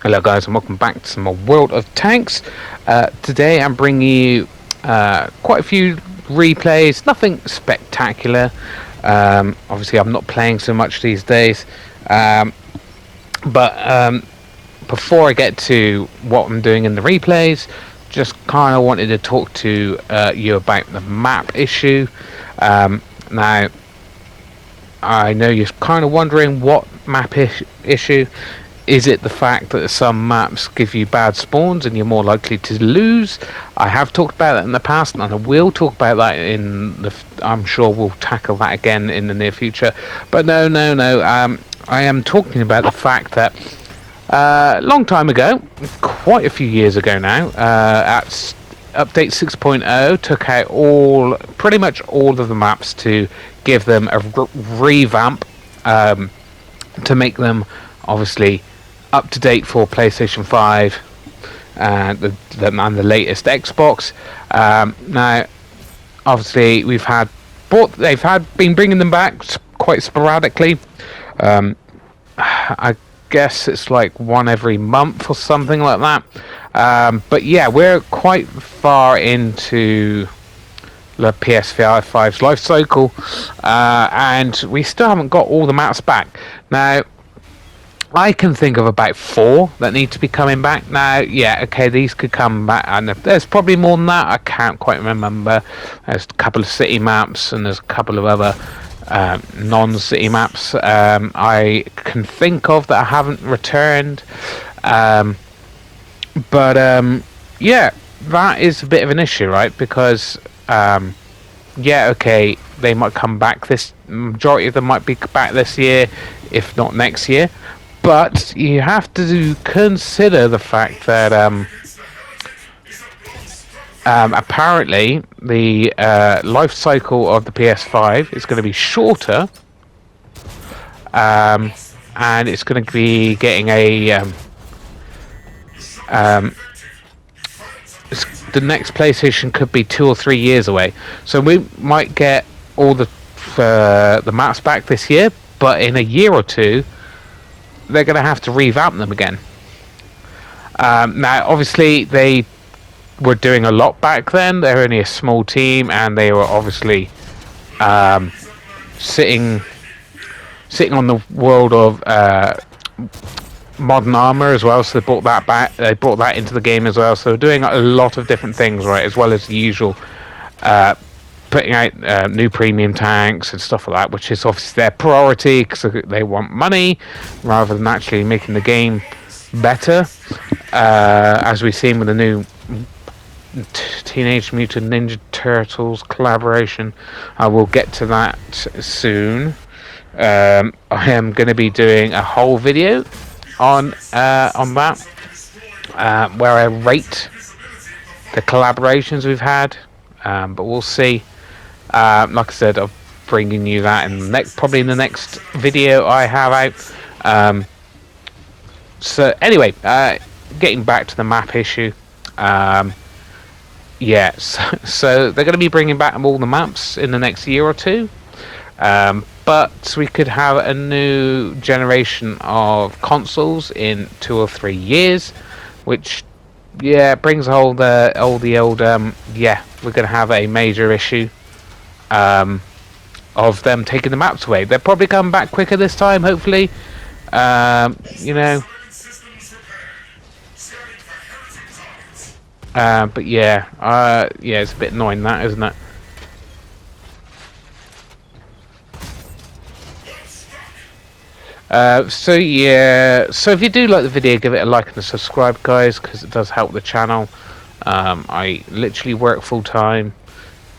Hello guys and welcome back to some more World of Tanks. Today I'm bringing you quite a few replays, nothing spectacular. Obviously I'm not playing so much these days. But before I get to what I'm doing in the replays, just kind of wanted to talk to you about the map issue. Now, I know you're kind of wondering what map issue. Is it the fact that some maps give you bad spawns and you're more likely to lose? I have talked about that in the past, and I will talk about that in the. I'm sure we'll tackle that again in the near future. But no. I am talking about the fact that long time ago, quite a few years ago now, at update 6.0, took out pretty much all of the maps to give them a revamp, to make them obviously up to date for PlayStation 5 and the latest Xbox. Now, obviously, they've been bringing them back quite sporadically. I guess it's like one every month or something like that. But yeah, we're quite far into the PS5's life cycle, and we still haven't got all the maps back. Now, I can think of about 4 that need to be coming back. Now, yeah, okay, these could come back, and there's probably more than that. I can't quite remember. There's a couple of city maps, and there's a couple of other non-city maps I can think of that I haven't returned. But yeah, that is a bit of an issue, right? Because yeah, okay, they might come back. Majority of them might be back this year, if not next year. But you have to consider the fact that apparently the life cycle of the PS5 is going to be shorter, and it's going to be getting the next PlayStation could be 2 or 3 years away. So we might get all the maps back this year, but in a year or two, they're going to have to revamp them again. Now, obviously, they were doing a lot back then. They're only a small team, and they were obviously sitting on the world of modern armor as well. So they brought that back. They brought that into the game as well. So they're doing a lot of different things, right, as well as the usual. Putting out new premium tanks and stuff like that, which is obviously their priority because they want money rather than actually making the game better. As we've seen with the new Teenage Mutant Ninja Turtles collaboration, I will get to that soon. I am going to be doing a whole video on that, where I rate the collaborations we've had. But we'll see. Like I said, I'm bringing you that probably in the next video I have out. So anyway, getting back to the map issue. Yeah, so they're going to be bringing back all the maps in the next year or two. But we could have a new generation of consoles in 2 or 3 years, which, yeah, brings all the old yeah, we're going to have a major issue of them taking the maps away. They'll probably come back quicker this time, hopefully. You know. But yeah, yeah, it's a bit annoying that, isn't it? So yeah, so if you do like the video, give it a like and a subscribe, guys, because it does help the channel. I literally work full time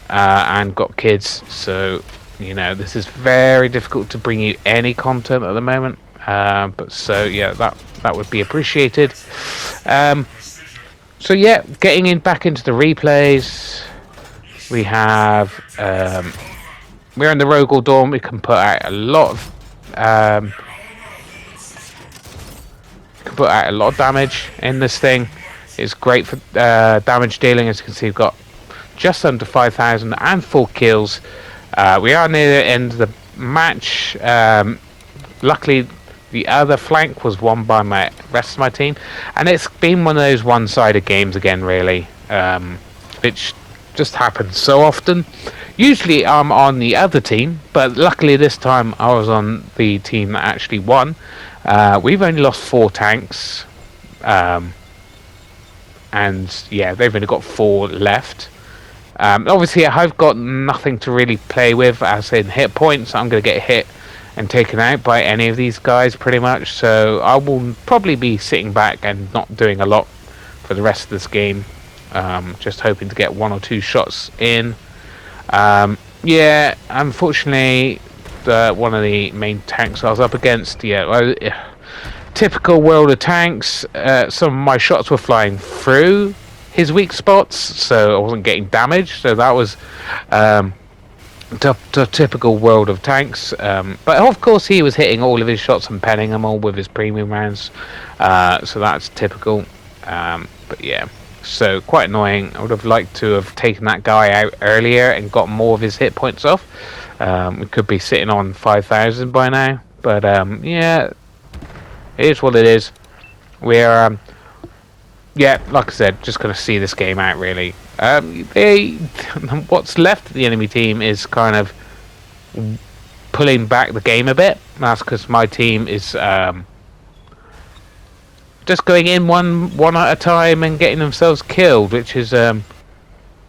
and got kids, so you know this is very difficult to bring you any content at the moment. But so yeah, that would be appreciated. So yeah, getting back into the replays, we have we're in the Rogel Dawn. We can put out a lot of damage in this thing. It's great for damage dealing. As you can see, we've got just under 5,000 and 4 kills. We are near the end of the match. Luckily, The other flank was won by my rest of my team, and it's been one of those one-sided games again, really, which just happens so often. Usually I'm on the other team, but luckily this time I was on the team that actually won. We've only lost 4 tanks, and yeah, they've only got 4 left. Obviously, I've got nothing to really play with, as in hit points. I'm going to get hit and taken out by any of these guys, pretty much. So I will probably be sitting back and not doing a lot for the rest of this game. Just hoping to get 1 or 2 shots in. Yeah, unfortunately, one of the main tanks I was up against, typical World of Tanks. Some of my shots were flying through his weak spots, so I wasn't getting damaged. So that was the typical World of Tanks. But of course, he was hitting all of his shots and penning them all with his premium rounds. So that's typical. But yeah, so quite annoying. I would have liked to have taken that guy out earlier and got more of his hit points off. We could be sitting on 5,000 by now. But yeah, it is what it is. We're yeah, like I said, just going to see this game out, really. What's left of the enemy team is kind of pulling back the game a bit. That's because my team is just going in one at a time and getting themselves killed, which is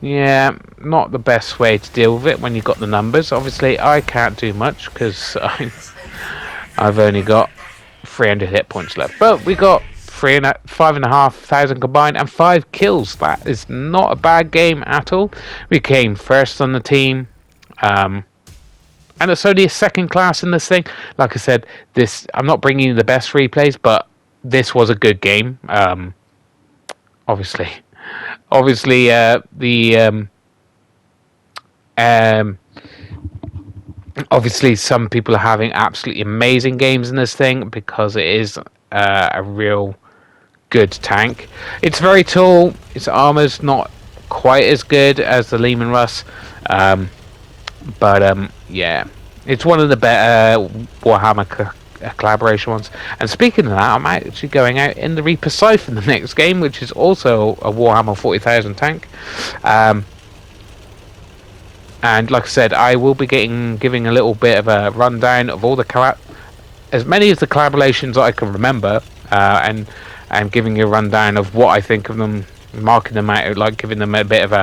yeah, not the best way to deal with it when you've got the numbers. Obviously, I can't do much because I've only got 300 hit points left, but we got 5,500 combined and 5 kills. That is not a bad game at all. We came first on the team, and it's only a second class in this thing. Like I said, I'm not bringing you the best replays, but this was a good game. Obviously, obviously some people are having absolutely amazing games in this thing because it is a real good tank. It's very tall. Its armor's not quite as good as the Lehman Russ, but yeah, it's one of the better Warhammer collaboration ones. And speaking of that, I'm actually going out in the Reaper Scythe in the next game, which is also a Warhammer 40,000 tank. And like I said, I will be giving a little bit of a rundown of all the as many of the collaborations that I can remember, and I'm giving you a rundown of what I think of them, marking them out, like giving them a bit of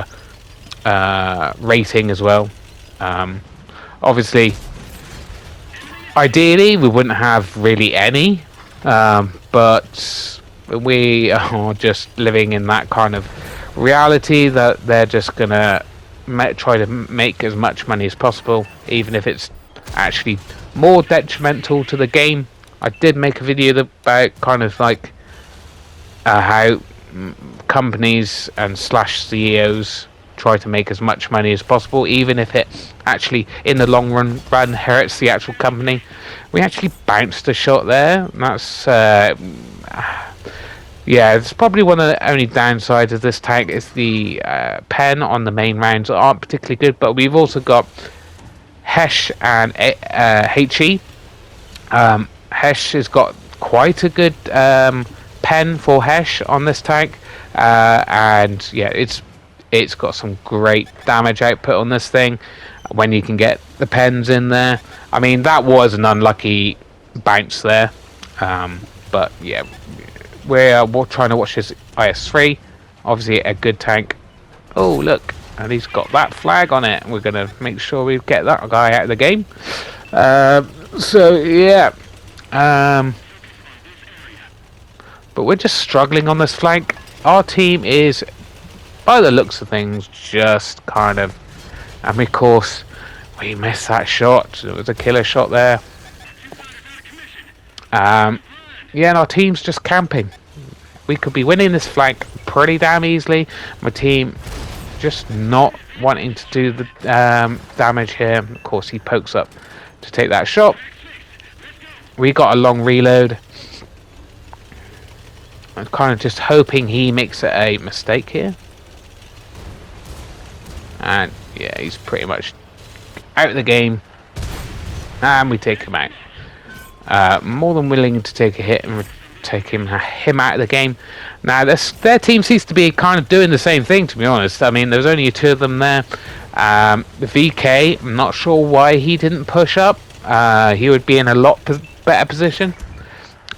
a rating as well. Obviously, ideally we wouldn't have really any, but we are just living in that kind of reality that they're just gonna try to make as much money as possible, even if it's actually more detrimental to the game. I did make a video about kind of like how companies and /CEOs try to make as much money as possible, even if it actually in the long run hurts the actual company. We actually bounced a shot there. That's yeah, it's probably one of the only downsides of this tank is the pen on the main rounds aren't particularly good, but we've also got Hesh and HE. Hesh has got quite a good pen for Hesh on this tank, and yeah, it's got some great damage output on this thing when you can get the pens in there. I mean, that was an unlucky bounce there, but yeah, we're trying to watch this IS-3. Obviously a good tank. Oh look, and he's got that flag on it. We're gonna make sure we get that guy out of the game. So yeah, but we're just struggling on this flank. Our team is, by the looks of things, just kind of, and of course we missed that shot. It was a killer shot there. Yeah, and our team's just camping. We could be winning this flank pretty damn easily. My team just not wanting to do the damage here. Of course, he pokes up to take that shot. We got a long reload. I'm kind of just hoping he makes a mistake here. And yeah, he's pretty much out of the game. And we take him out. More than willing to take a hit and take him out of the game. Now, their team seems to be kind of doing the same thing, to be honest. I mean, there's only two of them there. The VK, I'm not sure why he didn't push up. He would be in a lot better position.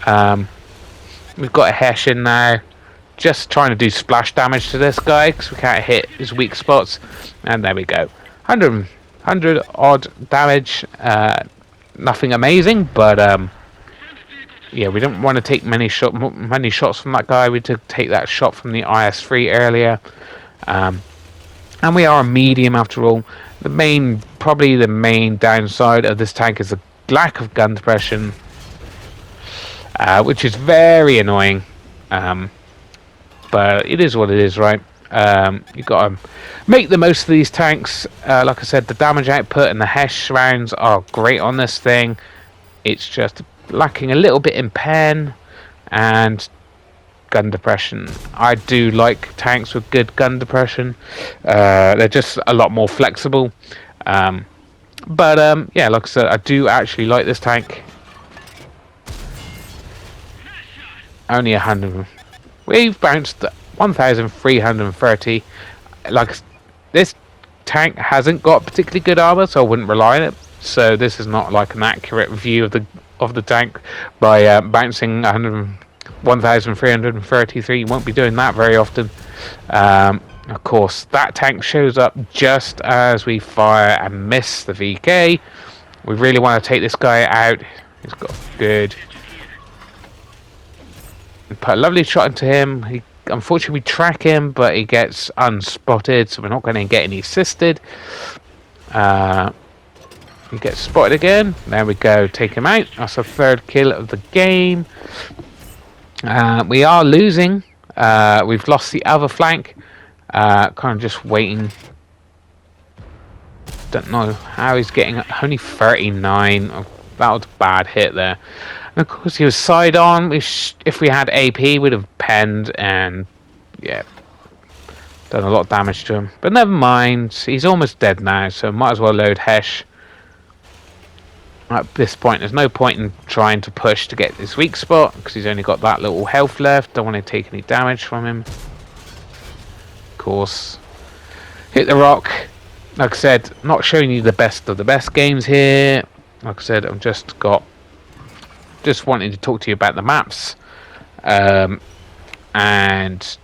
We've got a Hesh in now, just trying to do splash damage to this guy because we can't hit his weak spots. And there we go, 100 odd damage. Nothing amazing, but yeah, we don't want to take many shots from that guy. We did take that shot from the IS-3 earlier, and we are a medium after all. Probably the main downside of this tank is the lack of gun depression, which is very annoying. But it is what it is, right? You've got to make the most of these tanks. Like I said, the damage output and the Hesh rounds are great on this thing. It's just lacking a little bit in pen and gun depression. I do like tanks with good gun depression. They're just a lot more flexible. But yeah, like I said, I do actually like this tank. Only 100. We've bounced 1,330. Like, this tank hasn't got particularly good armor, so I wouldn't rely on it. So this is not like an accurate view of the tank by bouncing 1,333. You won't be doing that very often. Of course, that tank shows up just as we fire and miss the VK. We really want to take this guy out. He's got good. Put a lovely shot into him. Unfortunately, we track him, but he gets unspotted, so we're not going to get any assisted. He gets spotted again. There we go. Take him out. That's our third kill of the game. We are losing. We've lost the other flank. Kind of just waiting. Don't know how he's getting only 39. Oh, that was a bad hit there. And of course, he was side on. If we had AP, we'd have penned and yeah, done a lot of damage to him. But never mind. He's almost dead now, so might as well load Hesh. At this point, there's no point in trying to push to get his weak spot because he's only got that little health left. Don't want to take any damage from him. Of course, hit the rock. Like I said, not showing you the best of the best games here. Like I said, I've just wanting to talk to you about the maps, and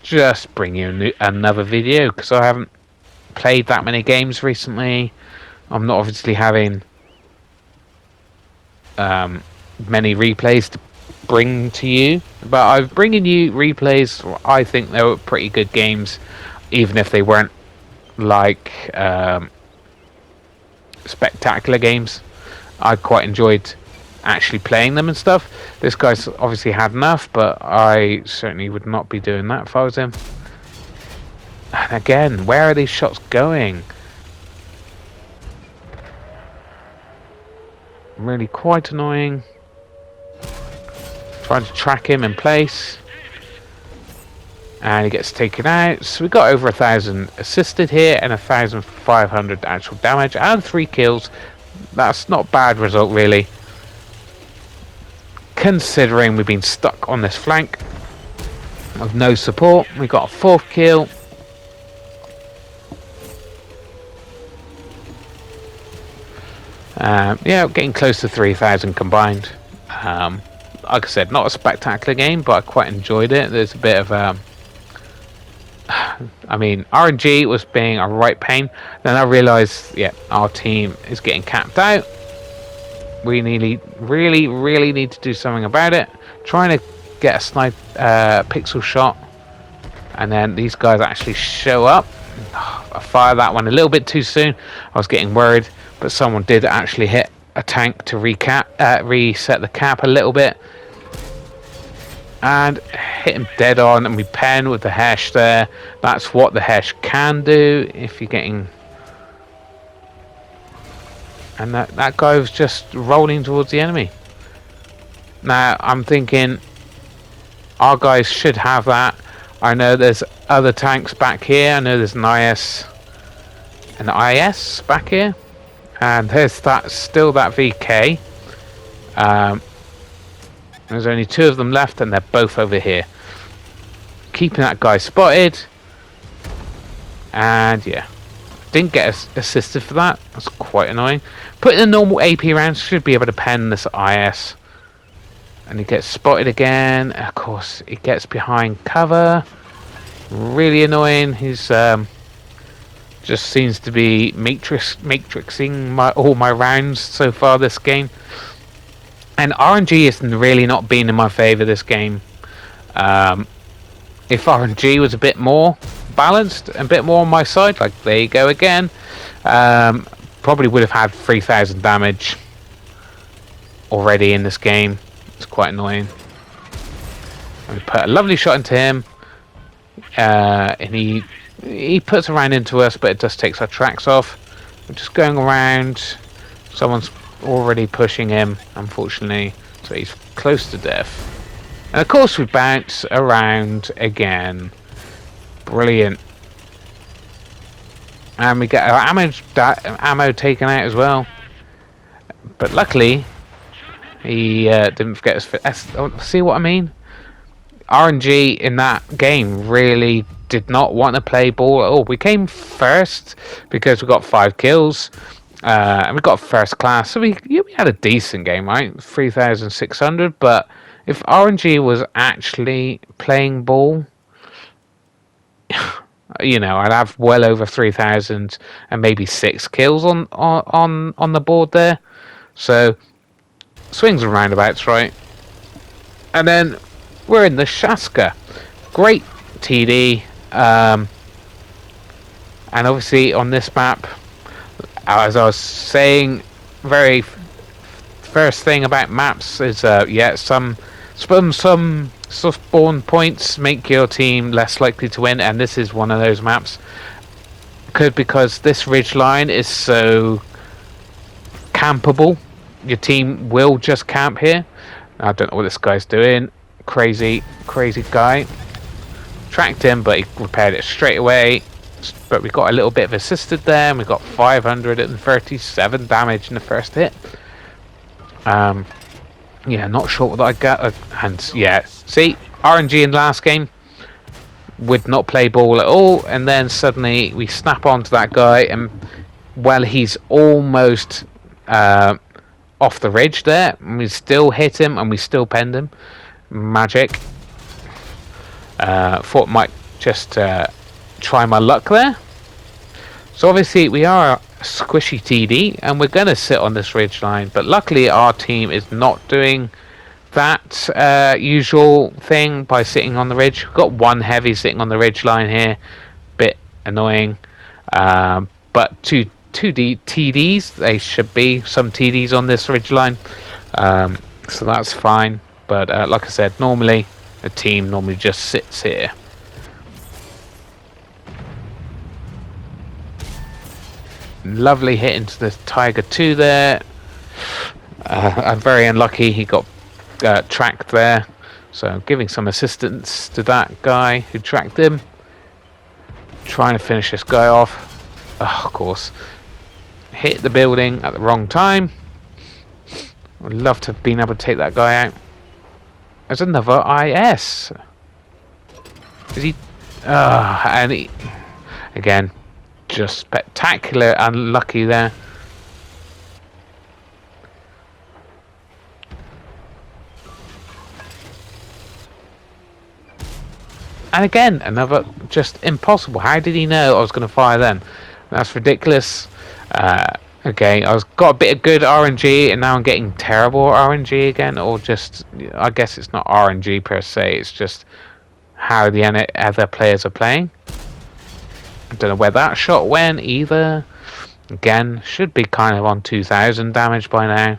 just bring you another video because I haven't played that many games recently. I'm not obviously having many replays to bring to you, but I'm bringing you replays. I think they were pretty good games, even if they weren't like spectacular games. I quite enjoyed actually playing them and stuff. This guy's obviously had enough, but I certainly would not be doing that if I was him. And again, where are these shots going? Really quite annoying. Trying to track him in place. And he gets taken out. So we got over 1,000 assisted here and 1,500 actual damage and 3 kills. That's not a bad result really, considering we've been stuck on this flank of no support. We got a 4th kill. Yeah, getting close to 3,000 combined. Like I said, not a spectacular game, but I quite enjoyed it. There's a bit of I mean, RNG was being a right pain. Then I realised, yeah, our team is getting capped out. We really need to do something about it. Trying to get a pixel shot, and then these guys actually show up. I fired that one a little bit too soon. I was getting worried, but someone did actually hit a tank to reset the cap a little bit. And hit him dead on, and we pen with the Hesh there. That's what the Hesh can do if you're getting. And that guy was just rolling towards the enemy. Now I'm thinking our guys should have that. I know there's other tanks back here. I know there's an IS back here, and there's still that VK. There's only 2 of them left, and they're both over here. Keeping that guy spotted. And yeah, didn't get assisted for that. That's quite annoying. Putting a normal AP round should be able to pen this IS. And he gets spotted again. Of course, he gets behind cover. Really annoying. He's just seems to be matrixing all my rounds so far this game. And RNG is really not been in my favour this game. If RNG was a bit more balanced and a bit more on my side, like there you go again, probably would have had 3,000 damage already in this game. It's quite annoying. We put a lovely shot into him, and he puts a round into us, but it just takes our tracks off. We're just going around. Someone's already pushing him, unfortunately, so he's close to death. And of course we bounce around again. Brilliant. And we get our ammo taken out as well. But luckily, he didn't forget his... See what I mean? RNG in that game really did not want to play ball at all. We came first because we got 5 kills. And we got first class. So we had a decent game, right? 3,600. But if RNG was actually playing ball... you know, I'd have well over 3,000 and maybe 6 kills on the board there. So swings and roundabouts, right? And then we're in the Shaska. Great TD. And obviously on this map, as I was saying, very first thing about maps is some spawn points make your team less likely to win, and this is one of those maps. Because this ridge line is so campable, your team will just camp here. I don't know what this guy's doing. Crazy guy. Tracked him, but he repaired it straight away. But we got a little bit of assisted there, and we got 537 damage in the first hit. Yeah, not sure what I got. And yeah, see, RNG in the last game would not play ball at all, and then suddenly we snap onto that guy, and well, he's almost off the ridge there, and we still hit him, and we still penned him. Magic. Thought might just try my luck there. So obviously we are squishy TD, and we're going to sit on this ridge line, but luckily our team is not doing that usual thing by sitting on the ridge. We've got one heavy sitting on the ridge line here, bit annoying, but two TDs, they should be some TDs on this ridge line, so that's fine. But like I said, normally a team normally just sits here. Lovely hit into the Tiger 2 there. I'm very unlucky, he got tracked there, so giving some assistance to that guy who tracked him, trying to finish this guy off. Of course, hit the building at the wrong time. Would love to have been able to take that guy out. There's another IS. Is he? And he again, just spectacular unlucky there. And again, another just impossible. How did he know I was going to fire then? That's ridiculous. Okay, got a bit of good RNG, and now I'm getting terrible RNG again, or just, I guess it's not RNG per se, it's just how the other players are playing. I don't know where that shot went either. Again, should be kind of on 2,000 damage by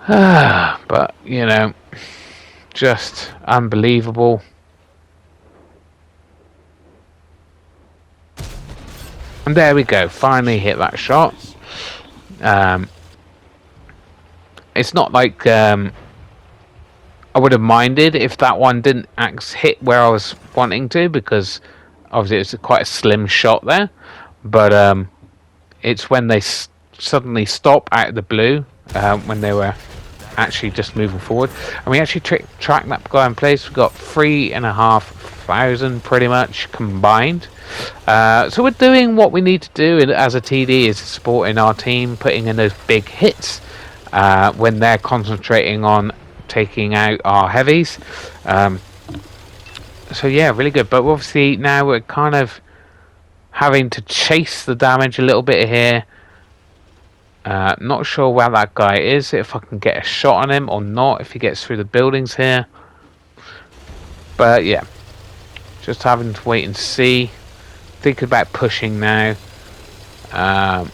now. But, you know, just unbelievable. And there we go, finally hit that shot. It's not like I would have minded if that one didn't hit where I was wanting to, because obviously it's quite a slim shot there. But it's when they suddenly stop out of the blue, when they were actually just moving forward. And we actually track that guy in place. We've got 3,500 pretty much combined. So we're doing what we need to do as a TD, is supporting our team, putting in those big hits when they're concentrating on taking out our heavies. So yeah, really good. But obviously now we're kind of having to chase the damage a little bit here. Not sure where that guy is, if I can get a shot on him or not, if he gets through the buildings here. But yeah, just having to wait and see. Think about pushing now. Our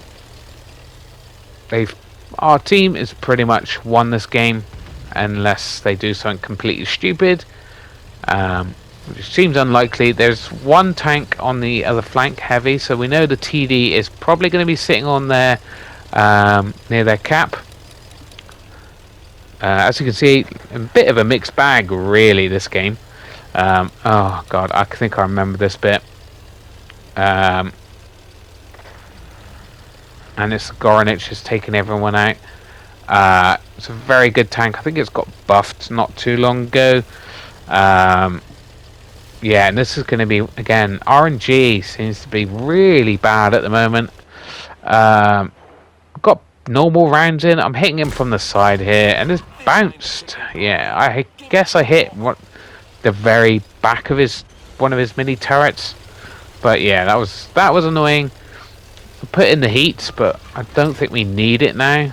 team is pretty much won this game, unless they do something completely stupid, which seems unlikely. There's one tank on the other flank, heavy, so we know the TD is probably going to be sitting on there near their cap. As you can see, a bit of a mixed bag really this game. Oh god, I think I remember this bit. And it's Goranich has taken everyone out. It's a very good tank. I think it's got buffed not too long ago. Yeah, and this is going to be, again, RNG seems to be really bad at the moment. Got normal rounds in. I'm hitting him from the side here, and it's bounced. Yeah, I guess I hit the very back of one of his mini turrets. But yeah, that was annoying. I put in the heats, but I don't think we need it now.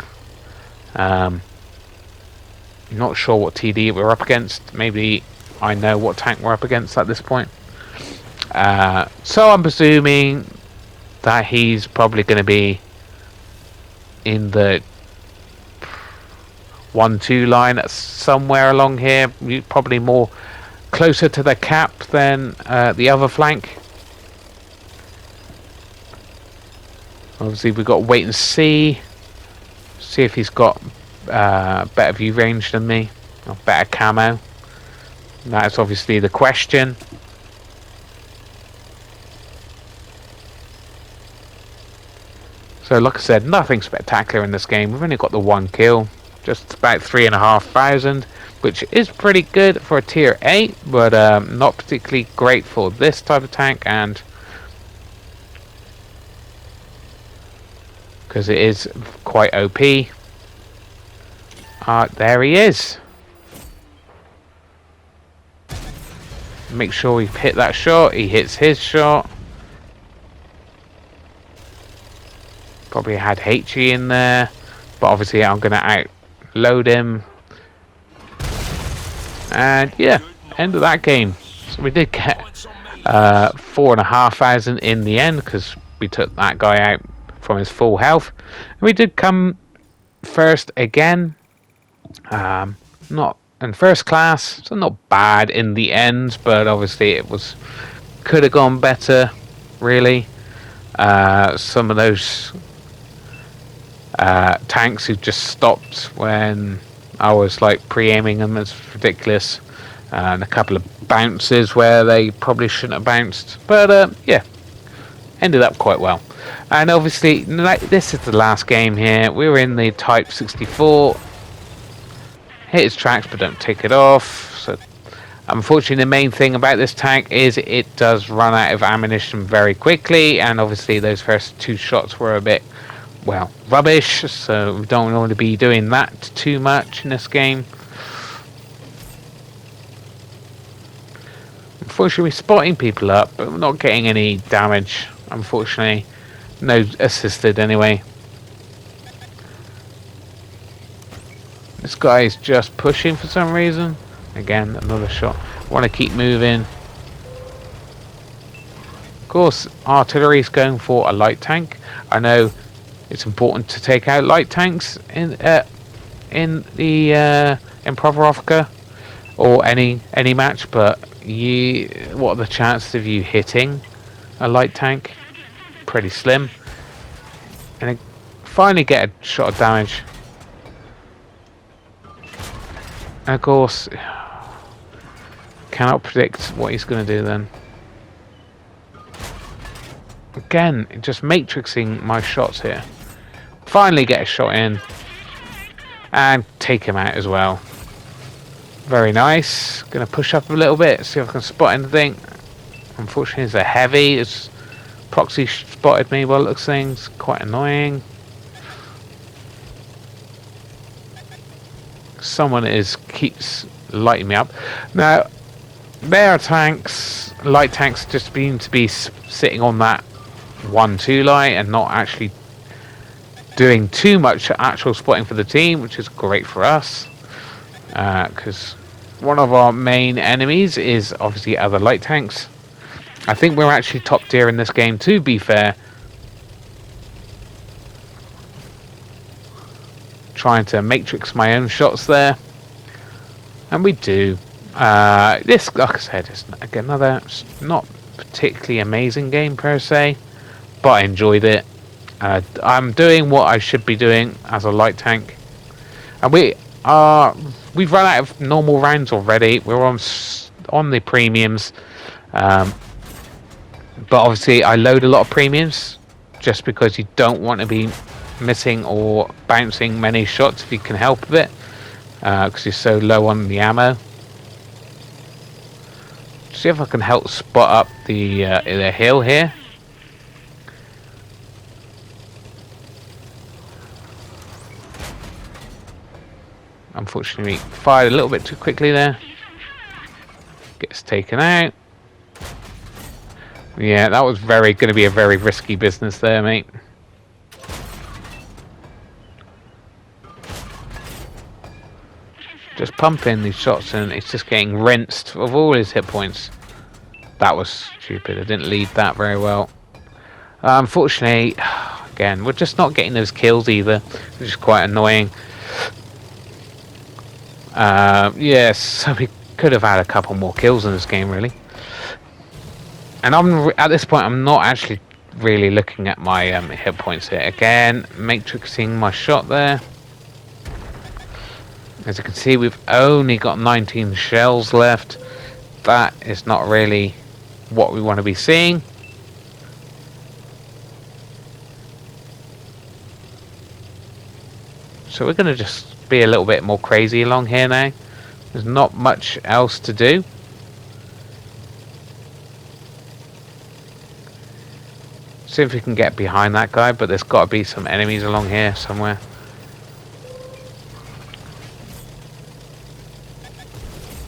Not sure what TD we're up against. Maybe I know what tank we're up against at this point. So I'm presuming that he's probably going to be in the 1-2 line. That's somewhere along here. Probably more closer to the cap than the other flank. Obviously we've got to wait and see if he's got better view range than me, or better camo. That's obviously the question. So like I said, nothing spectacular in this game. We've only got the 1 kill, just about 3,500, which is pretty good for a tier 8, but not particularly great for this type of tank, and because it is quite OP. There he is. Make sure we hit that shot. He hits his shot. Probably had HE in there, but obviously I'm going to outload him. And yeah, end of that game. So we did get 4,500 in the end, because we took that guy out from his full health. And we did come first again. Not in first class, so not bad in the end, but obviously it could have gone better, really. Some of those tanks who just stopped when I was like pre-aiming them is ridiculous, and a couple of bounces where they probably shouldn't have bounced, but yeah, ended up quite well. And obviously this is the last game here. We were in the Type 64. Hit its tracks but don't take it off. So unfortunately the main thing about this tank is it does run out of ammunition very quickly, and obviously those first 2 shots were a bit, well, rubbish, so we don't want to be doing that too much in this game. Unfortunately we're spotting people up, but we're not getting any damage, unfortunately. No assisted anyway. This guy is just pushing for some reason. Again, another shot. Want to keep moving. Of course, artillery is going for a light tank. I know it's important to take out light tanks in the TheRohanUK or any match, but what are the chances of you hitting a light tank? Pretty slim. And I finally get a shot of damage. And of course, cannot predict what he's going to do then. Again, just matrixing my shots here. Finally get a shot in. And take him out as well. Very nice. Gonna push up a little bit, see if I can spot anything. Unfortunately, it's a heavy. It's proxy spotted me by the looks of things. Quite annoying. Someone keeps lighting me up. Now, there are tanks, light tanks, just seem to be sitting on that 1-2 light and not actually doing too much actual spotting for the team, which is great for us. Because one of our main enemies is obviously other light tanks. I think we're actually top tier in this game, to be fair. Trying to matrix my own shots there. And we do. This, like I said, is another not particularly amazing game per se, but I enjoyed it. I'm doing what I should be doing as a light tank. And we've run out of normal rounds already. We're on the premiums. But obviously I load a lot of premiums just because you don't want to be missing or bouncing many shots if you can help it, because you're so low on the ammo. See if I can help spot up the hill here. Unfortunately, fired a little bit too quickly there. Gets taken out. Yeah, that was going to be a very risky business there, mate. Just pumping these shots and it's just getting rinsed of all his hit points. That was stupid. I didn't lead that very well. Unfortunately, again, we're just not getting those kills either, which is quite annoying. Yes, so we could have had a couple more kills in this game, really. And at this point, I'm not actually really looking at my hit points here. Again, matrixing my shot there. As you can see, we've only got 19 shells left. That is not really what we want to be seeing. So we're going to just be a little bit more crazy along here now. There's not much else to do. See if we can get behind that guy, but there's got to be some enemies along here somewhere.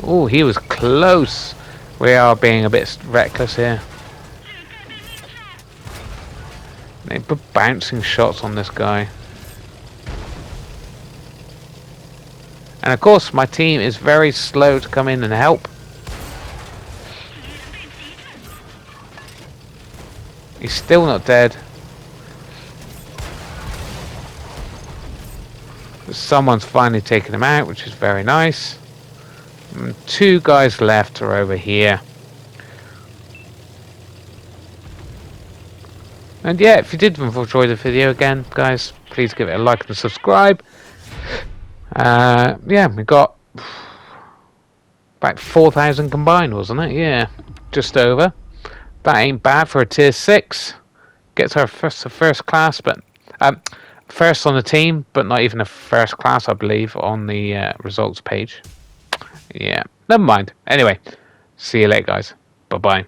Oh, he was close. We are being a bit reckless here. They put bouncing shots on this guy. And of course, my team is very slow to come in and help. He's still not dead. Someone's finally taken him out, which is very nice. And 2 guys left are over here. And yeah, if you did enjoy the video again, guys, please give it a like and subscribe. Yeah, we got about 4,000 combined, wasn't it? Yeah, just over. That ain't bad for a tier 6. Gets our first class, but first on the team, but not even a first class, I believe, on the results page. Yeah, never mind. Anyway, see you later, guys. Bye bye.